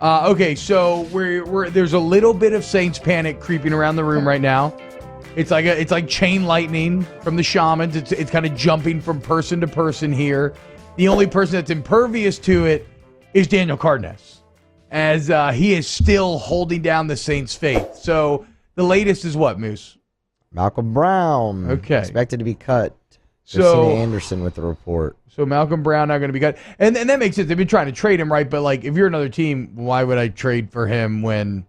Okay, so we're there's a little bit of Saints panic creeping around the room right now. It's like chain lightning from the shamans. It's kind of jumping from person to person here. The only person that's impervious to it is Daniel Cardenas, as he is still holding down the Saints' faith. So the latest is what, Moose? Malcolm Brown. Okay. Expected to be cut. So Christina Anderson with the report. So Malcolm Brown not going to be cut. And that makes sense. They've been trying to trade him, right? But, like, if you're another team, why would I trade for him when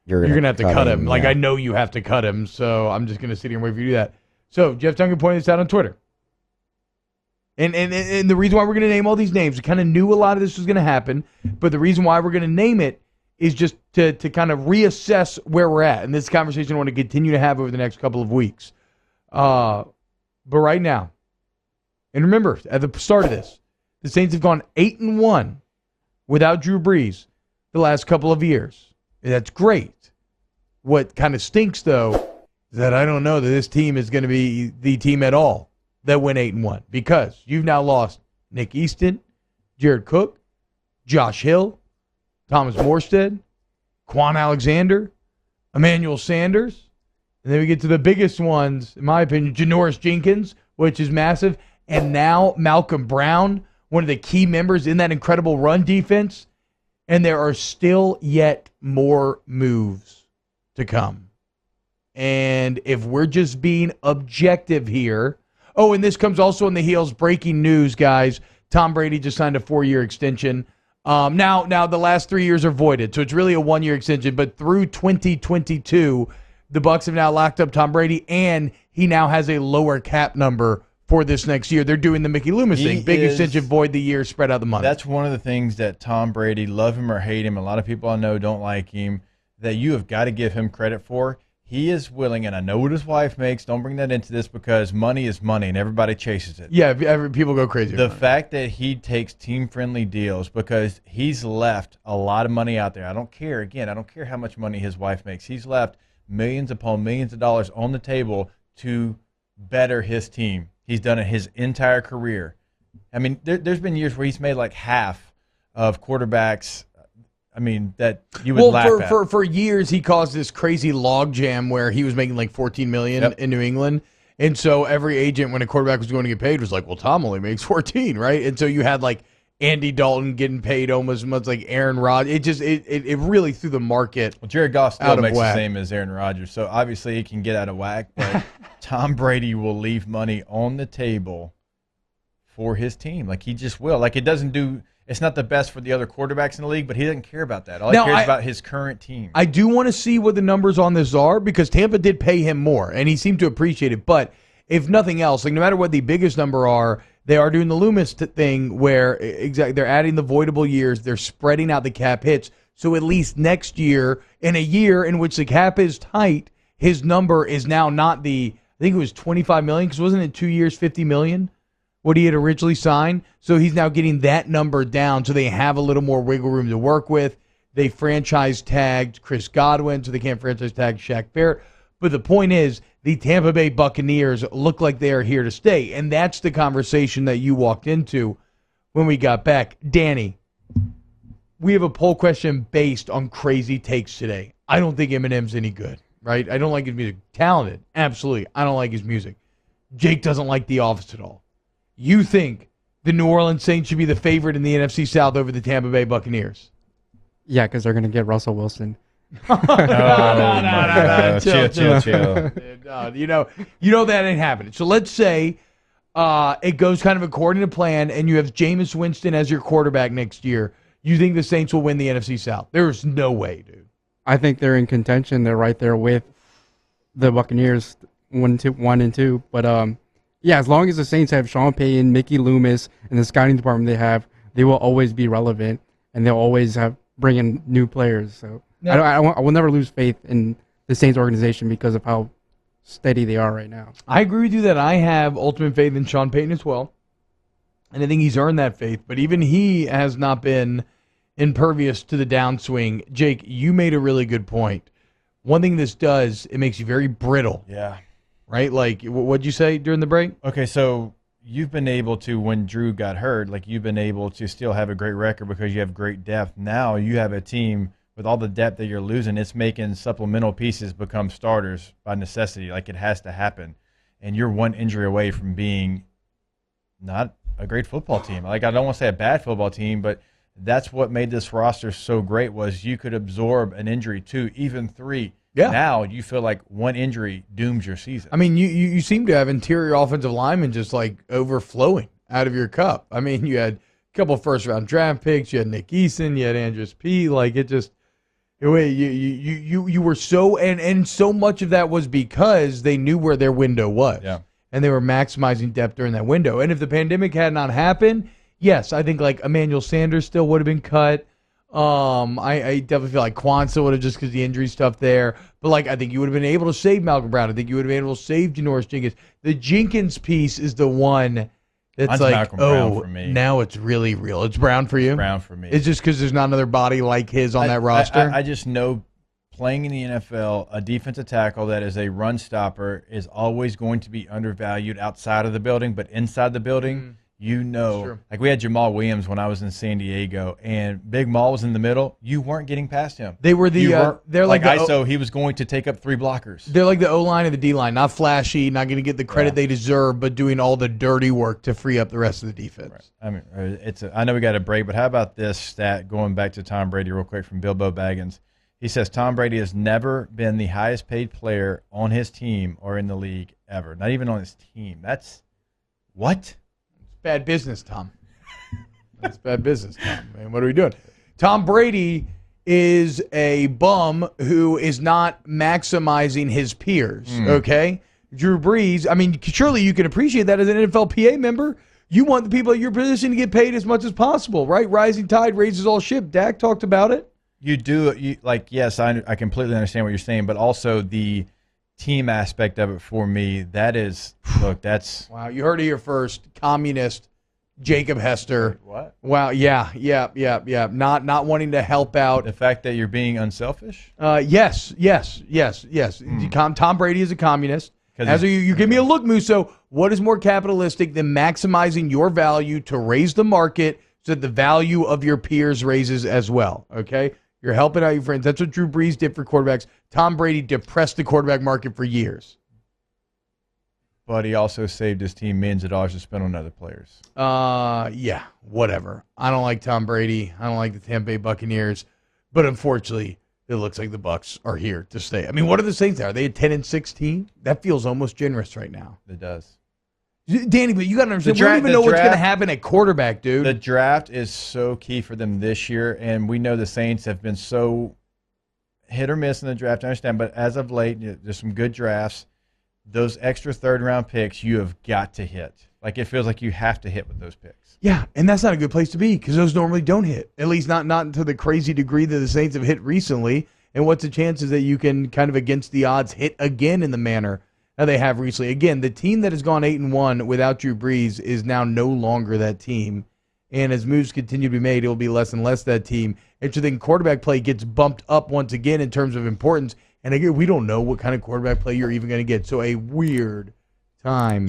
you're going to have to cut him? Like, I know you have to cut him, so I'm just going to sit here and wait for you to do that. So Jeff Duncan pointed this out on Twitter. And the reason why we're going to name all these names, we kind of knew a lot of this was going to happen, but the reason why we're going to name it is just to kind of reassess where we're at. And this conversation I want to continue to have over the next couple of weeks. But right now, and remember, at the start of this, the Saints have gone 8-1 without Drew Brees the last couple of years. And that's great. What kind of stinks, though, is that I don't know that this team is going to be the team at all that went 8-1, because you've now lost Nick Easton, Jared Cook, Josh Hill, Thomas Morstead, Quan Alexander, Emmanuel Sanders, and then we get to the biggest ones, in my opinion, Janoris Jenkins, which is massive, and now Malcolm Brown, one of the key members in that incredible run defense, and there are still yet more moves to come. And if we're just being objective here, and this comes also on the heels, breaking news, guys, Tom Brady just signed a 4-year extension. Now the last 3 years are voided, so it's really a 1-year extension, but through 2022, the Bucs have now locked up Tom Brady, and he now has a lower cap number for this next year. They're doing the Mickey Loomis thing. Big extension, void the year, spread out the money. That's one of the things that Tom Brady, love him or hate him, a lot of people I know don't like him, that you have got to give him credit for. He is willing, and I know what his wife makes. Don't bring that into this, because money is money, and everybody chases it. Yeah, people go crazy. The fact that he takes team-friendly deals, because he's left a lot of money out there. I don't care how much money his wife makes. He's left millions upon millions of dollars on the table to better his team. He's done it his entire career. I mean, there's been years where he's made like half of quarterbacks. I mean, that you would laugh at. For years, he caused this crazy log jam where he was making like $14 million in New England. And so every agent, when a quarterback was going to get paid, was like, well, Tom only makes 14, right? And so you had like Andy Dalton getting paid almost as much like Aaron Rodgers. It really threw the market. Well, Jared Goff still makes whack. the same as Aaron Rodgers, so obviously he can get out of whack. But Tom Brady will leave money on the table for his team. Like, he just will. Like, it's not the best for the other quarterbacks in the league, but he doesn't care about that. All he cares about his current team. I do want to see what the numbers on this are, because Tampa did pay him more, and he seemed to appreciate it. But if nothing else, like, no matter what the biggest number are, they are doing the Loomis thing where they're adding the voidable years. They're spreading out the cap hits. So at least next year, in a year in which the cap is tight, his number is now not I think it was $25 million, because wasn't it 2 years, $50 million, what he had originally signed? So he's now getting that number down, so they have a little more wiggle room to work with. They franchise tagged Chris Godwin, so they can't franchise tag Shaq Barrett. But the point is, the Tampa Bay Buccaneers look like they are here to stay. And that's the conversation that you walked into when we got back. Danny, we have a poll question based on crazy takes today. I don't think Eminem's any good, right? I don't like his music. Talented, absolutely. I don't like his music. Jake doesn't like The Office at all. You think the New Orleans Saints should be the favorite in the NFC South over the Tampa Bay Buccaneers? Yeah, because they're going to get Russell Wilson. No. Chill. No, you know that ain't happening. So let's say it goes kind of according to plan, and you have Jamies Winston as your quarterback next year. You think the Saints will win the NFC South? There's no way, dude. I think they're in contention. They're right there with the Buccaneers, 1 and 2. But yeah, as long as the Saints have Sean Payton, Mickey Loomis, and the scouting department they will always be relevant, and they'll always bring in new players. So. I will never lose faith in the Saints organization because of how steady they are right now. I agree with you that I have ultimate faith in Sean Payton as well. And I think he's earned that faith. But even he has not been impervious to the downswing. Jake, you made a really good point. One thing this does, it makes you very brittle. Yeah. Right? Like, what'd you say during the break? Okay, so you've been able to, when Drew got hurt, like you've been able to still have a great record because you have great depth. Now you have a team with all the depth that you're losing. It's making supplemental pieces become starters by necessity. Like it has to happen. And you're one injury away from being not a great football team. Like I don't want to say a bad football team, but that's what made this roster so great was you could absorb an injury, 2, even 3. Yeah. Now you feel like one injury dooms your season. I mean, you seem to have interior offensive linemen just like overflowing out of your cup. I mean, you had a couple first-round draft picks. You had Nick Eason. You had Andrus P. Like it just, you were so and so much of that was because they knew where their window was. Yeah. And they were maximizing depth during that window. And if the pandemic had not happened, yes, I think like Emmanuel Sanders still would have been cut. I definitely feel like Kwanzaa would have just because the injury stuff there. But like I think you would have been able to save Malcolm Brown. I think you would have been able to save Janoris Jenkins. The Jenkins piece is the one that's Mine's like, Malcolm Brown for me. Now it's really real. It's Brown for you? It's Brown for me. It's just because there's not another body like his on that roster? I just know playing in the NFL, a defensive tackle that is a run stopper is always going to be undervalued outside of the building, but inside the building, like we had Jamal Williams when I was in San Diego, and Big Maul was in the middle. You weren't getting past him. They were they're like ISO. He was going to take up 3 blockers. They're like the O-line and the D-line, not flashy, not going to get the credit they deserve, but doing all the dirty work to free up the rest of the defense. Right. I mean, I know we got a break, but how about this stat going back to Tom Brady real quick from Bilbo Baggins? He says Tom Brady has never been the highest paid player on his team or in the league ever. Not even on his team. That's what? Bad business, Tom. That's bad business, Tom. Man, what are we doing? Tom Brady is a bum who is not maximizing his peers, okay? Drew Brees, I mean, surely you can appreciate that as an NFLPA member. You want the people at your position to get paid as much as possible, right? Rising tide raises all ship. Dak talked about it. You do. Yes, I completely understand what you're saying, but also the team aspect of it for me, that's wow. You heard it here first. Communist Jacob Hester. What? Wow. Yeah. Not wanting to help out. The fact that you're being unselfish. Yes. Tom Brady is a communist. As you give me a look, Musso. What is more capitalistic than maximizing your value to raise the market so that the value of your peers raises as well? Okay. You're helping out your friends. That's what Drew Brees did for quarterbacks. Tom Brady depressed the quarterback market for years. But he also saved his team millions of dollars to spend on other players. Yeah, whatever. I don't like Tom Brady. I don't like the Tampa Bay Buccaneers. But unfortunately, it looks like the Bucs are here to stay. I mean, what are the Saints? Are they a 10-16? That feels almost generous right now. It does. Danny, but you got to understand, we don't even know what's going to happen at quarterback, dude. The draft is so key for them this year, and we know the Saints have been so hit or miss in the draft. I understand, but as of late, there's some good drafts. Those extra third-round picks, you have got to hit. Like, it feels like you have to hit with those picks. Yeah, and that's not a good place to be because those normally don't hit, at least not to the crazy degree that the Saints have hit recently. And what's the chances that you can kind of against the odds hit again in the manner that they have recently? Again, the team that has gone 8-1 without Drew Brees is now no longer that team. And as moves continue to be made, it will be less and less that team. And so then quarterback play gets bumped up once again in terms of importance. And again, we don't know what kind of quarterback play you're even going to get. So a weird time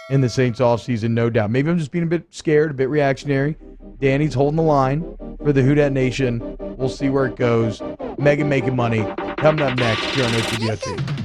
in the Saints offseason, no doubt. Maybe I'm just being a bit scared, a bit reactionary. Danny's holding the line for the Who Dat Nation. We'll see where it goes. Megan making money. Coming up next here on OTBOT.